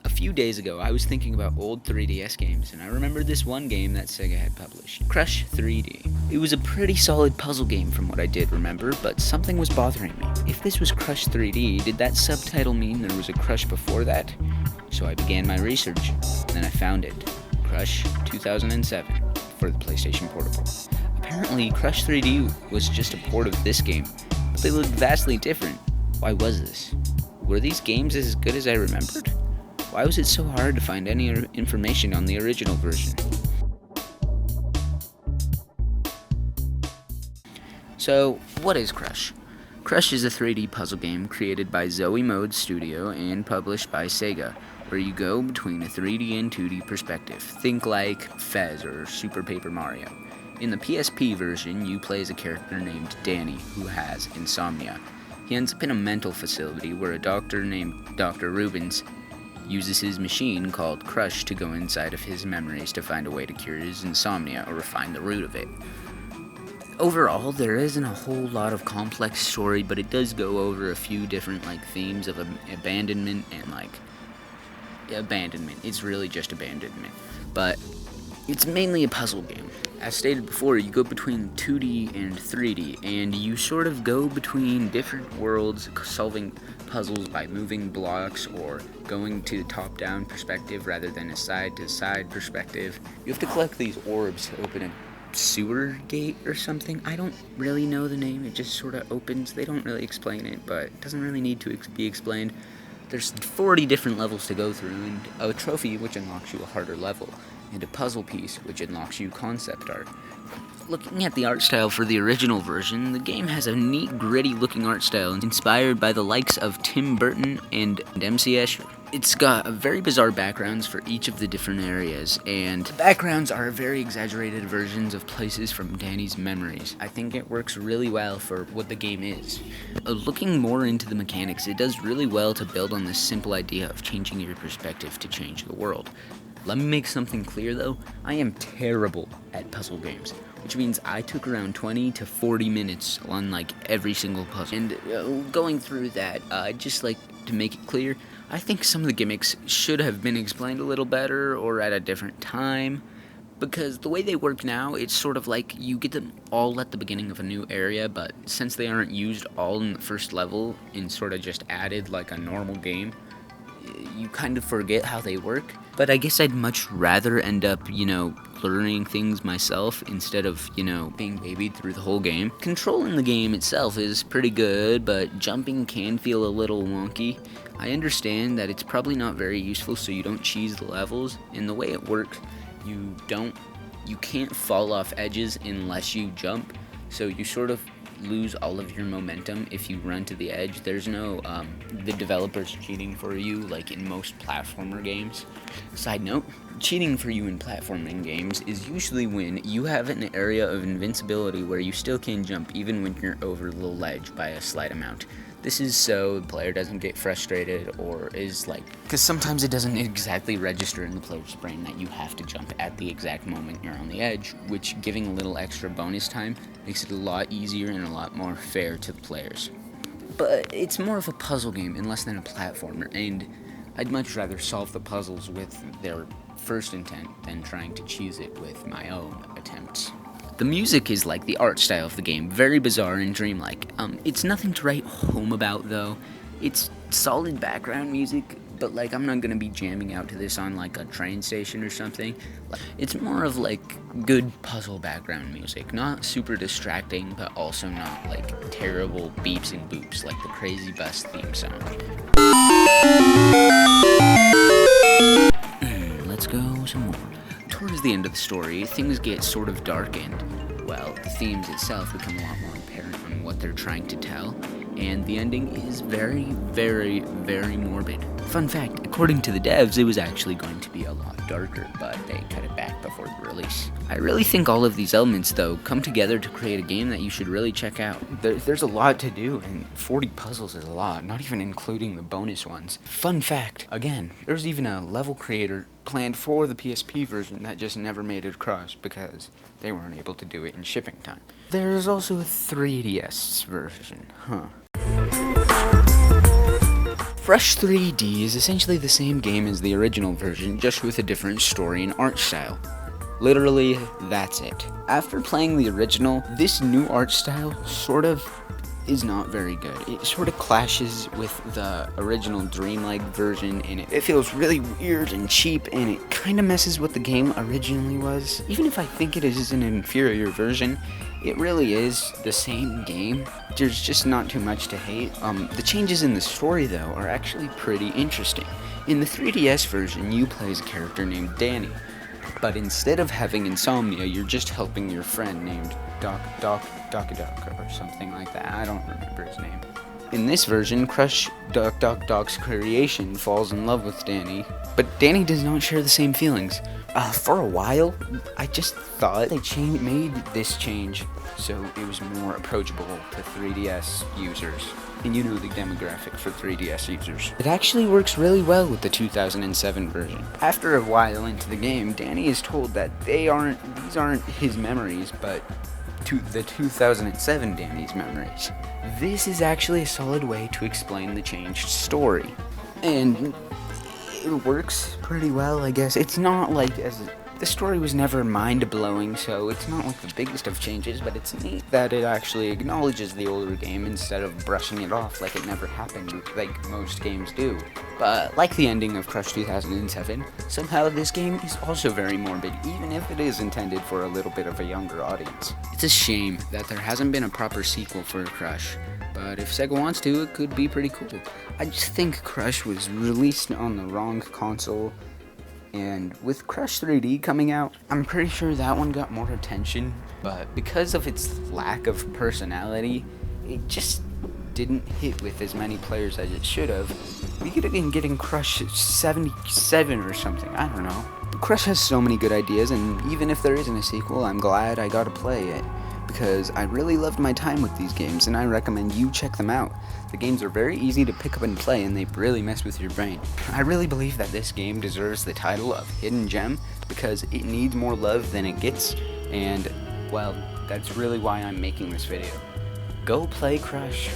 A few days ago, I was thinking about old 3DS games, and I remembered this one game that Sega had published, Crush 3D. It was a pretty solid puzzle game from what I did remember, but something was bothering me. If this was Crush 3D, did that subtitle mean there was a Crush before that? So I began my research, and then I found it. Crush 2007 for the PlayStation Portable. Apparently, Crush 3D was just a port of this game, but they looked vastly different. Why was this? Were these games as good as I remembered? Why was it so hard to find any information on the original version? So, what is Crush? Crush is a 3D puzzle game created by Zoe Mode Studio and published by Sega, where you go between a 3D and 2D perspective. Think like Fez or Super Paper Mario. In the PSP version, you play as a character named Danny, who has insomnia. He ends up in a mental facility where a doctor named Dr. Rubens uses his machine called Crush to go inside of his memories to find a way to cure his insomnia or find the root of it. Overall, there isn't a whole lot of complex story, but it does go over a few different themes of abandonment and abandonment. It's really just abandonment, but it's mainly a puzzle game. As stated before, you go between 2D and 3D, and you sort of go between different worlds, solving puzzles by moving blocks or going to the top-down perspective rather than a side-to-side perspective. You have to collect these orbs to open a sewer gate or something. I don't really know the name. It just sort of opens. They don't really explain it, but it doesn't really need to be explained. There's 40 different levels to go through, and a trophy which unlocks you a harder level, and a puzzle piece which unlocks you concept art. Looking at the art style for the original version, the game has a neat, gritty-looking art style inspired by the likes of Tim Burton and M.C. Escher. It's got very bizarre backgrounds for each of the different areas, and the backgrounds are very exaggerated versions of places from Danny's memories. I think it works really well for what the game is. Looking more into the mechanics, it does really well to build on this simple idea of changing your perspective to change the world. Let me make something clear though, I am terrible at puzzle games, which means I took around 20 to 40 minutes on every single puzzle. And going through that, I'd just like to make it clear, I think some of the gimmicks should have been explained a little better or at a different time, because the way they work now, it's sort of like you get them all at the beginning of a new area, but since they aren't used all in the first level and sort of just added like a normal game, you kind of forget how they work. But I guess I'd much rather end up, learning things myself instead of, being babied through the whole game. Controlling the game itself is pretty good, but jumping can feel a little wonky. I understand that it's probably not very useful so you don't cheese the levels, and the way it works, you can't fall off edges unless you jump, so you sort of lose all of your momentum if you run to the edge. There's no the developers cheating for you like in most platformer games. Side note, cheating for you in platforming games is usually when you have an area of invincibility where you still can jump even when you're over the ledge by a slight amount. This is so the player doesn't get frustrated or is because sometimes it doesn't exactly register in the player's brain that you have to jump at the exact moment you're on the edge, which giving a little extra bonus time makes it a lot easier and a lot more fair to the players. But it's more of a puzzle game and less than a platformer, and I'd much rather solve the puzzles with their first intent than trying to cheese it with my own attempts. The music is like the art style of the game, very bizarre and dreamlike. It's nothing to write home about though. It's solid background music, but I'm not gonna be jamming out to this on a train station or something. It's more of good puzzle background music, not super distracting, but also not terrible beeps and boops like the Crazy Bus theme song. Let's go some more. Towards the end of the story, things get sort of dark and, the themes itself become a lot more apparent on what they're trying to tell, and the ending is very, very, very morbid. Fun fact, according to the devs, it was actually going to be a lot darker, but they cut it back before the release. I really think all of these elements, though, come together to create a game that you should really check out. There's a lot to do, and 40 puzzles is a lot, not even including the bonus ones. Fun fact, again, there's even a level creator planned for the PSP version that just never made it across because they weren't able to do it in shipping time. There's also a 3DS version, Crush 3D is essentially the same game as the original version, just with a different story and art style. Literally, that's it. After playing the original, this new art style sort of is not very good. It sort of clashes with the original Dreamlike version, and it feels really weird and cheap, and it kind of messes what the game originally was. Even if I think it is an inferior version, it really is the same game. There's just not too much to hate. The changes in the story, though, are actually pretty interesting. In the 3DS version, you play as a character named Danny, but instead of having insomnia, you're just helping your friend named Doc or something like that. I don't remember his name. In this version, Crush Doc's creation falls in love with Danny, but Danny does not share the same feelings. For a while, I just thought they made this change so it was more approachable to 3DS users. And you know the demographic for 3DS users. It actually works really well with the 2007 version. After a while into the game, Danny is told that these aren't his memories, but the 2007 Danny's memories. This is actually a solid way to explain the changed story. And it works pretty well, I guess. It's not like the story was never mind-blowing, so it's not like the biggest of changes, but it's neat that it actually acknowledges the older game instead of brushing it off like it never happened, like most games do. But like the ending of Crush 2007, somehow this game is also very morbid, even if it is intended for a little bit of a younger audience. It's a shame that there hasn't been a proper sequel for Crush, but if Sega wants to, it could be pretty cool. I just think Crush was released on the wrong console, and with Crush 3D coming out, I'm pretty sure that one got more attention, but because of its lack of personality, it just didn't hit with as many players as it should have. We could have been getting Crush 77 or something, I don't know. Crush has so many good ideas, and even if there isn't a sequel, I'm glad I got to play it, because I really loved my time with these games, and I recommend you check them out. The games are very easy to pick up and play, and they really mess with your brain. I really believe that this game deserves the title of Hidden Gem, because it needs more love than it gets, and, well, that's really why I'm making this video. Go play Crush.